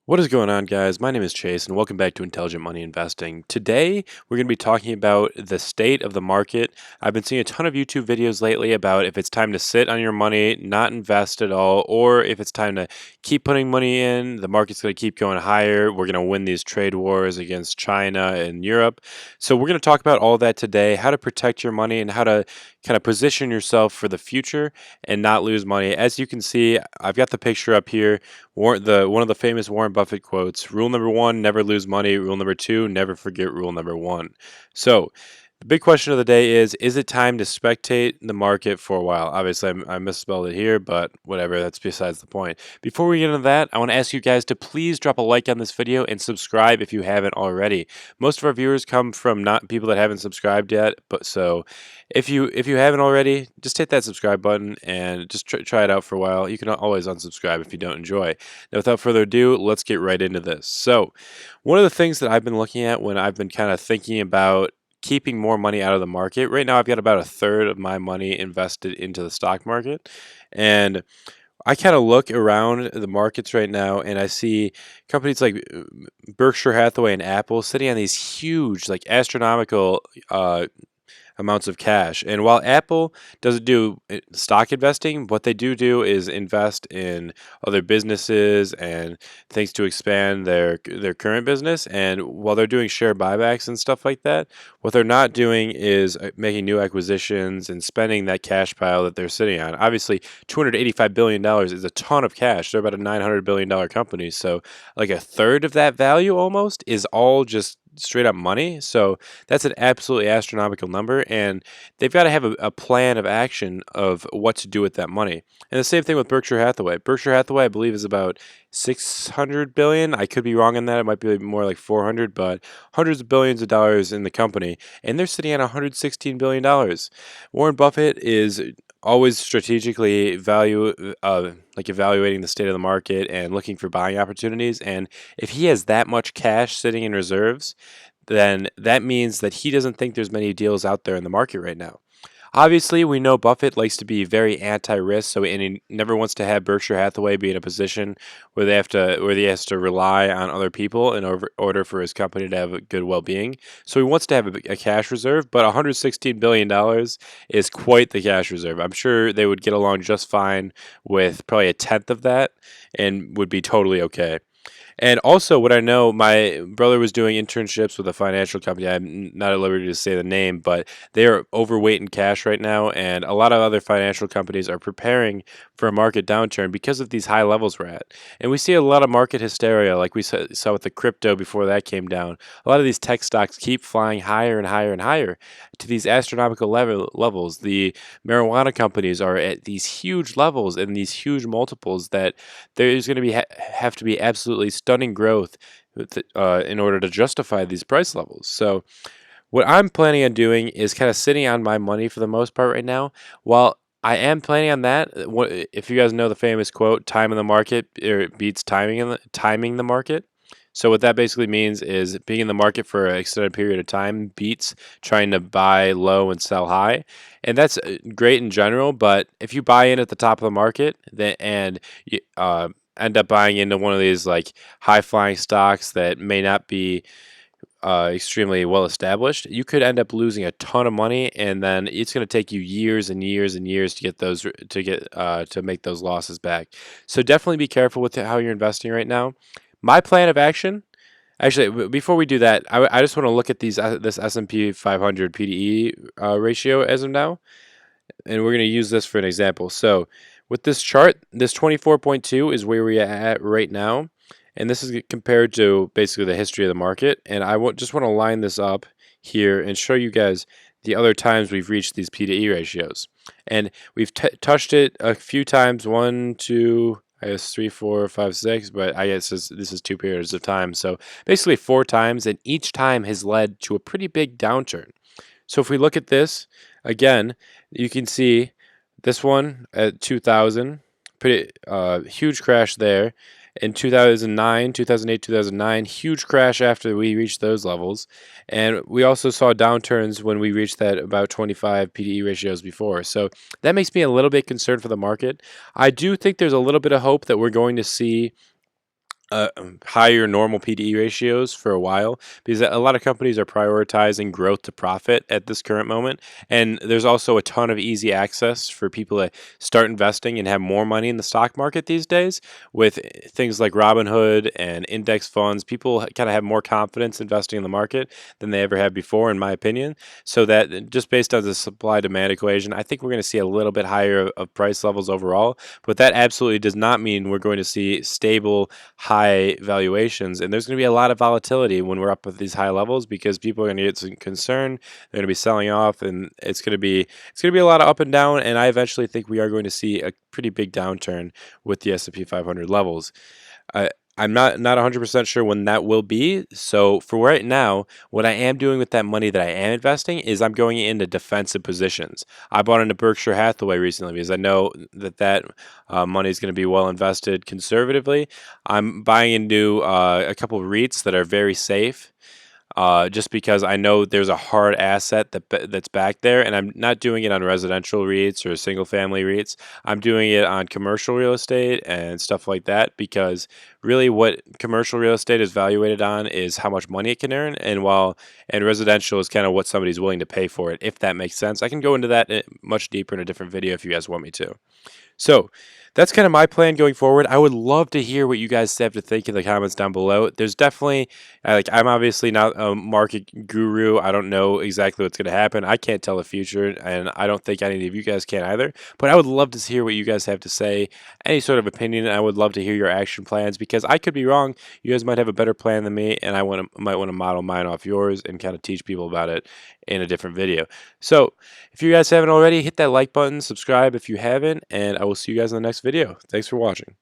What is going on, guys? My name is Chase, and welcome back to Intelligent Money Investing. Today, we're going to be talking about the state of the market. I've been seeing a ton of YouTube videos lately about if it's time to sit on your money, not invest at all, or if it's time to keep putting money in. The market's going to keep going higher. We're going to win these trade wars against China and Europe. So, we're going to talk about all that today, how to protect your money, and how to kind of position yourself for the future and not lose money. As you can see, I've got the picture up here. One of the famous Warren Buffett quotes: "Rule number one, never lose money. Rule number two, never forget rule number one." So, the big question of the day is it time to spectate the market for a while? Obviously, I misspelled it here, but whatever, that's besides the point. Before we get into that, I want to ask you guys to please drop a like on this video and subscribe if you haven't already. Most of our viewers come from not people that haven't subscribed yet, but so if you haven't already, just hit that subscribe button and just try it out for a while. You can always unsubscribe if you don't enjoy. Now, without further ado, let's get right into this. So, one of the things that I've been looking at when I've been kind of thinking about keeping more money out of the market, right now I've got about a third of my money invested into the stock market, and I kind of look around the markets right now and I see companies like Berkshire Hathaway and Apple sitting on these huge, like astronomical amounts of cash. And while Apple doesn't do stock investing, what they do is invest in other businesses and things to expand their current business. And while they're doing share buybacks and stuff like that, what they're not doing is making new acquisitions and spending that cash pile that they're sitting on. Obviously, $285 billion is a ton of cash. They're about a $900 billion company. So like a third of that value almost is all just straight up money. So that's an absolutely astronomical number, and they've got to have a plan of action of what to do with that money. And the same thing with Berkshire Hathaway. Berkshire Hathaway, I believe, is about 600 billion. I could be wrong on that. It might be more like 400, but hundreds of billions of dollars in the company, and they're sitting at 116 billion dollars. Warren Buffett is always strategically evaluating the state of the market and looking for buying opportunities. And if he has that much cash sitting in reserves, then that means that he doesn't think there's many deals out there in the market right now. Obviously, we know Buffett likes to be very anti-risk, and he never wants to have Berkshire Hathaway be in a position where he has to rely on other people in order for his company to have a good well-being. So he wants to have a cash reserve, but $116 billion is quite the cash reserve. I'm sure they would get along just fine with probably a tenth of that and would be totally okay. And also, what I know, my brother was doing internships with a financial company. I'm not at liberty to say the name, but they are overweight in cash right now, and a lot of other financial companies are preparing for a market downturn because of these high levels we're at. And we see a lot of market hysteria, like we saw with the crypto before that came down. A lot of these tech stocks keep flying higher and higher and higher to these astronomical levels. The marijuana companies are at these huge levels and these huge multiples that there's going to have to be absolutely stunning growth in order to justify these price levels. So what I'm planning on doing is kind of sitting on my money for the most part right now. While I am planning on that, if you guys know the famous quote, "Time in the market beats timing the market." So what that basically means is being in the market for an extended period of time beats trying to buy low and sell high. And that's great in general, but if you buy in at the top of the market and you end up buying into one of these like high flying stocks that may not be extremely well established, you could end up losing a ton of money, and then it's going to take you years and years and years to get to make those losses back. So definitely be careful with how you're investing right now. My plan of action, actually, before we do that, I just want to look at this S&P 500 PDE ratio as of now, and we're going to use this for an example. So with this chart, this 24.2 is where we're at right now, and this is compared to basically the history of the market. And just want to line this up here and show you guys the other times we've reached these P/E ratios. And we've touched it a few times, one, two, I guess 3, 4, 5, 6, but I guess this is 2 periods of time. So basically 4 times, and each time has led to a pretty big downturn. So if we look at this again, you can see this one at 2000, pretty huge crash there. In 2009, 2008, 2009, huge crash after we reached those levels. And we also saw downturns when we reached that about 25 PDE ratios before. So that makes me a little bit concerned for the market. I do think there's a little bit of hope that we're going to see higher normal PDE ratios for a while because a lot of companies are prioritizing growth to profit at this current moment. And there's also a ton of easy access for people to start investing and have more money in the stock market these days with things like Robinhood and index funds. People kind of have more confidence investing in the market than they ever have before, in my opinion. So that just based on the supply demand equation, I think we're going to see a little bit higher of price levels overall. But that absolutely does not mean we're going to see stable high valuations, and there's going to be a lot of volatility when we're up at these high levels because people are going to get some concern. They're going to be selling off, and it's going to be a lot of up and down. And I eventually think we are going to see a pretty big downturn with the S&P 500 levels. I, I'm not 100% sure when that will be. So for right now, what I am doing with that money that I am investing is I'm going into defensive positions. I bought into Berkshire Hathaway recently because I know that money is going to be well invested conservatively. I'm buying into a couple of REITs that are very safe just because I know there's a hard asset that's back there, and I'm not doing it on residential REITs or single family REITs. I'm doing it on commercial real estate and stuff like that because really what commercial real estate is valuated on is how much money it can earn, and residential is kind of what somebody's willing to pay for it, if that makes sense. I can go into that much deeper in a different video if you guys want me to. So that's kind of my plan going forward. I would love to hear what you guys have to think in the comments down below. There's definitely I'm obviously not a market guru. I don't know exactly what's going to happen. I can't tell the future, and I don't think any of you guys can either. But I would love to hear what you guys have to say, any sort of opinion. I would love to hear your action plans because I could be wrong. You guys might have a better plan than me, and might want to model mine off yours and kind of teach people about it in a different video. So if you guys haven't already, hit that like button, subscribe if you haven't, and I will see you guys in the next video. Thanks for watching.